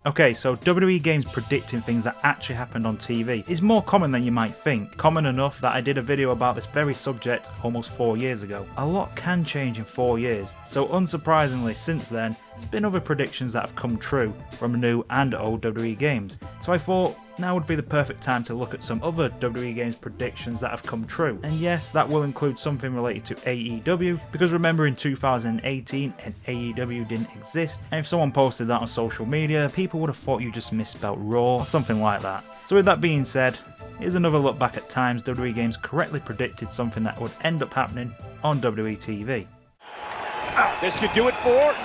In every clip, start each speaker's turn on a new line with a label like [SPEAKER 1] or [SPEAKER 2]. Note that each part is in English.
[SPEAKER 1] Okay, so WWE games predicting things that actually happened on TV is more common than you might think. Common enough that I did a video about this very subject almost 4 years ago. A lot can change in 4 years, so unsurprisingly since then, there's been other predictions that have come true from new and old WWE games. So I thought now would be the perfect time to look at some other WWE games predictions that have come true. And yes, that will include something related to AEW, because remember in 2018 AEW didn't exist, and if someone posted that on social media, people would have thought you just misspelled Raw or something like that. So with that being said, here's another look back at times WWE games correctly predicted something that would end up happening on WWE TV.
[SPEAKER 2] This could do it for...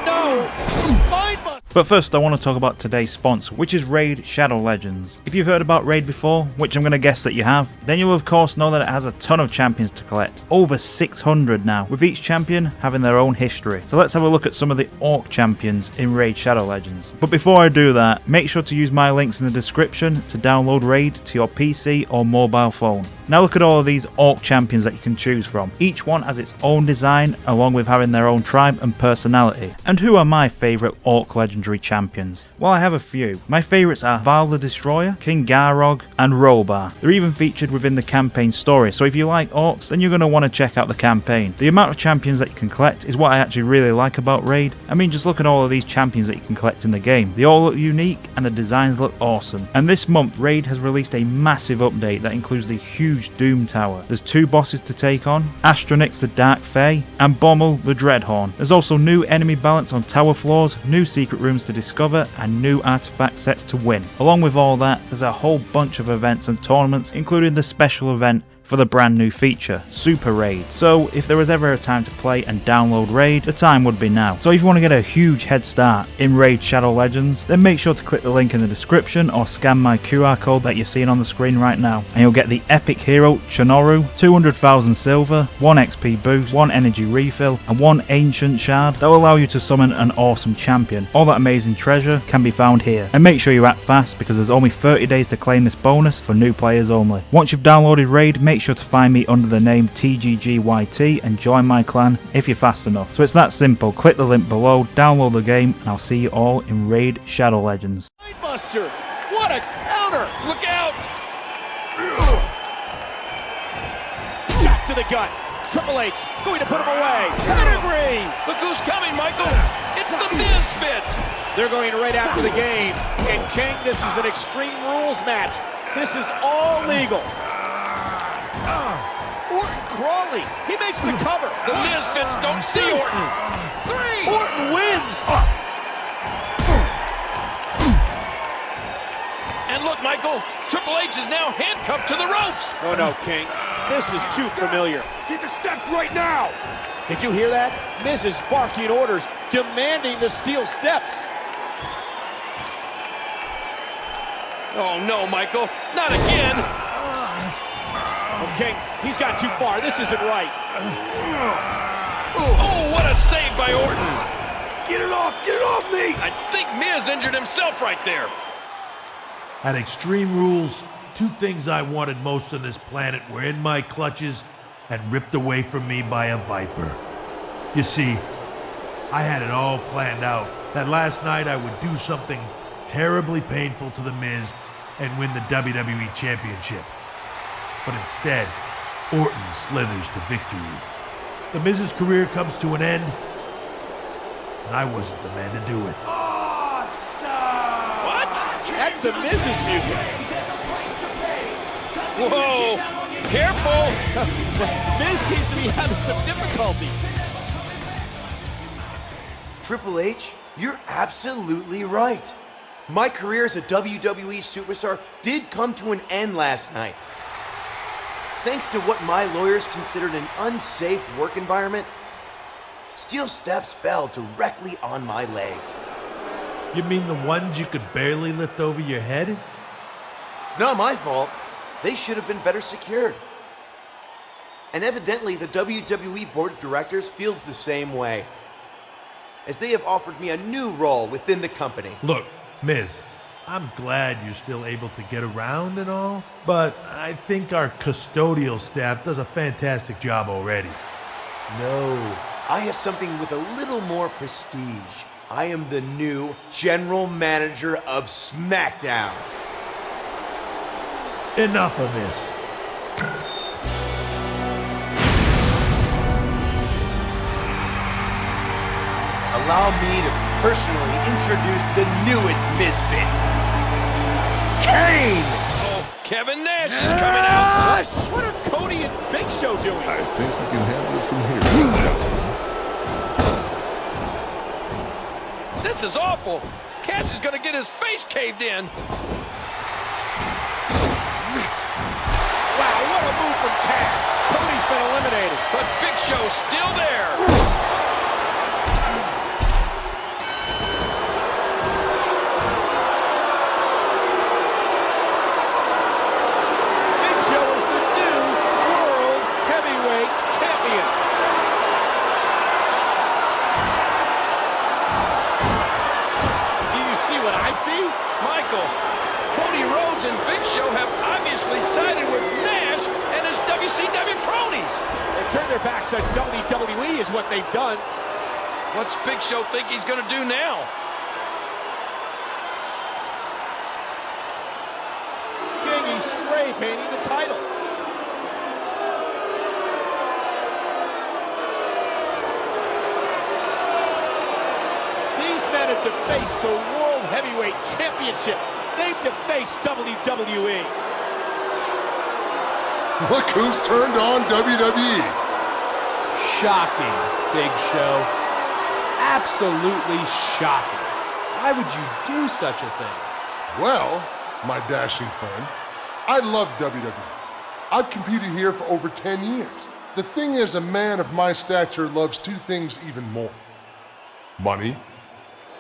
[SPEAKER 2] No! Spine buster!
[SPEAKER 1] But first I want to talk about today's sponsor, which is Raid Shadow Legends. If you've heard about Raid before, which I'm going to guess that you have, then you'll of course know that it has a ton of champions to collect. Over 600 now, with each champion having their own history. So let's have a look at some of the Orc champions in Raid Shadow Legends. But before I do that, make sure to use my links in the description to download Raid to your PC or mobile phone. Now look at all of these Orc champions that you can choose from. Each one has its own design, along with having their own tribe and personality. And who are my favourite Orc legendary champions? Well, I have a few. My favourites are Val the Destroyer, King Garog, and Robar. They're even featured within the campaign story, so if you like Orcs, then you're going to want to check out the campaign. The amount of champions that you can collect is what I actually really like about Raid. I mean, just look at all of these champions that you can collect in the game. They all look unique, and the designs look awesome. And this month, Raid has released a massive update that includes the huge Doom Tower. There's 2 bosses to take on, Astronix the Dark Fae, and Bommel the Dreadhorn. There's also new enemy balance on tower floors, new secret rooms to discover, and new artifact sets to win. Along with all that, there's a whole bunch of events and tournaments, including the special event for the brand new feature, Super Raid. So if there was ever a time to play and download Raid, the time would be now. So if you want to get a huge head start in Raid Shadow Legends, then make sure to click the link in the description or scan my QR code that you're seeing on the screen right now, and you'll get the epic hero Chinoru, 200,000 silver, 1 XP boost, 1 energy refill, and 1 ancient shard that will allow you to summon an awesome champion. All that amazing treasure can be found here. And make sure you act fast, because there's only 30 days to claim this bonus for new players only. Once you've downloaded Raid, make sure to find me under the name TGGYT and join my clan if you're fast enough. So it's that simple. Click the link below, download the game, and I'll see you all in Raid Shadow Legends.
[SPEAKER 2] Buster! What a counter! Look out! Shot to the gut. Triple H going to put him away. Pedigree!
[SPEAKER 3] Look who's coming, Michael! It's the Misfits!
[SPEAKER 2] They're going right after the game. And King, this is an Extreme Rules match. This is all legal. Orton crawling. He makes the cover.
[SPEAKER 3] The Misfits don't see Orton. 3!
[SPEAKER 2] Orton wins.
[SPEAKER 3] And look, Michael, Triple H is now handcuffed to the ropes.
[SPEAKER 2] Oh no, King. This is too familiar.
[SPEAKER 4] Get the steps right now.
[SPEAKER 2] Did you hear that? Miz is barking orders, demanding the steel steps.
[SPEAKER 3] Oh no, Michael, not again.
[SPEAKER 2] Okay, he's gone too far. This isn't right.
[SPEAKER 3] Oh, what a save by Orton.
[SPEAKER 4] Get it off me.
[SPEAKER 3] I think Miz injured himself right there.
[SPEAKER 5] At Extreme Rules, 2 things I wanted most on this planet were in my clutches and ripped away from me by a Viper. You see, I had it all planned out that last night I would do something terribly painful to The Miz and win the WWE Championship. But instead, Orton slithers to victory. The Miz's career comes to an end, and I wasn't the man to do it.
[SPEAKER 3] What?
[SPEAKER 2] That's the Miz's music.
[SPEAKER 3] Whoa, careful.
[SPEAKER 2] Miz seems to be having some difficulties.
[SPEAKER 6] Triple H, you're absolutely right. My career as a WWE superstar did come to an end last night. Thanks to what my lawyers considered an unsafe work environment, steel steps fell directly on my legs.
[SPEAKER 5] You mean the ones you could barely lift over your head?
[SPEAKER 6] It's not my fault. They should have been better secured. And evidently the WWE Board of Directors feels the same way, as they have offered me a new role within the company.
[SPEAKER 5] Look, Miz, I'm glad you're still able to get around and all, but I think our custodial staff does a fantastic job already.
[SPEAKER 6] No, I have something with a little more prestige. I am the new general manager of SmackDown.
[SPEAKER 5] Enough of this.
[SPEAKER 6] Allow me to personally introduce the newest misfit, Kane!
[SPEAKER 3] Oh, Kevin Nash is coming out.
[SPEAKER 2] What are Cody and Big Show doing?
[SPEAKER 7] I think you can handle it from here.
[SPEAKER 3] This is awful. Cass is going to get his face caved in.
[SPEAKER 2] Wow, what a move from Cass. Cody's been eliminated.
[SPEAKER 3] But Big Show's still there.
[SPEAKER 2] Big Show is the new World Heavyweight Champion. Do you see what I see?
[SPEAKER 3] Michael, Cody Rhodes and Big Show have obviously sided with Nash and his WCW cronies.
[SPEAKER 2] They turned their backs on WWE is what they've done.
[SPEAKER 3] What's Big Show think he's going to do now?
[SPEAKER 2] King, he's spray painting the title. These men have defaced the World Heavyweight Championship. They've defaced WWE.
[SPEAKER 7] Look who's turned on WWE.
[SPEAKER 8] Shocking, Big Show. Absolutely shocking. Why would you do such a thing?
[SPEAKER 7] Well, my dashing friend, I love WWE. I've competed here for over 10 years. The thing is, a man of my stature loves two things even more: money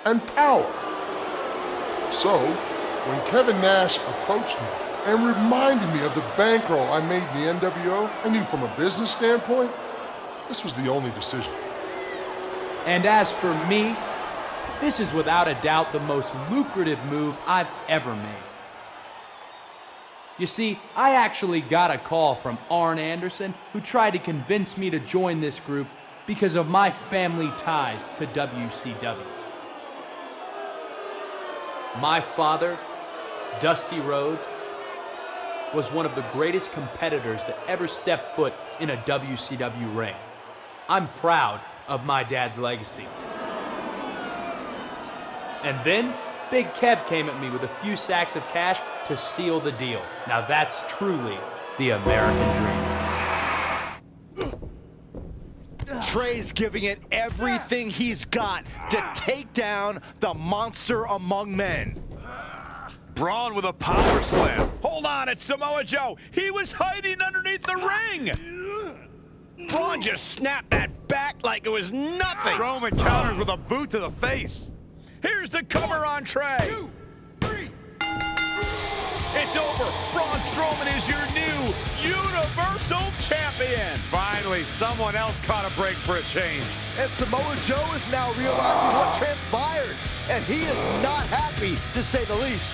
[SPEAKER 7] and power. So, when Kevin Nash approached me and reminded me of the bankroll I made in the NWO, I knew from a business standpoint, this was the only decision.
[SPEAKER 8] And as for me, this is without a doubt the most lucrative move I've ever made. You see, I actually got a call from Arn Anderson, who tried to convince me to join this group because of my family ties to WCW. My father, Dusty Rhodes, was one of the greatest competitors to ever step foot in a WCW ring. I'm proud of my dad's legacy. And then, Big Kev came at me with a few sacks of cash to seal the deal. Now that's truly the American dream.
[SPEAKER 9] Trey's giving it everything he's got to take down the monster among men.
[SPEAKER 4] Braun with a power slam. Hold on, it's Samoa Joe. He was hiding underneath the ring.
[SPEAKER 2] Braun just snapped that back like it was nothing.
[SPEAKER 4] Strowman counters with a boot to the face. Here's the cover on Trey. 2, 3. It's over. Braun Strowman is your new Universal Champion. Finally, someone else caught a break for a change.
[SPEAKER 9] And Samoa Joe is now realizing what transpired, and he is not happy, to say the least.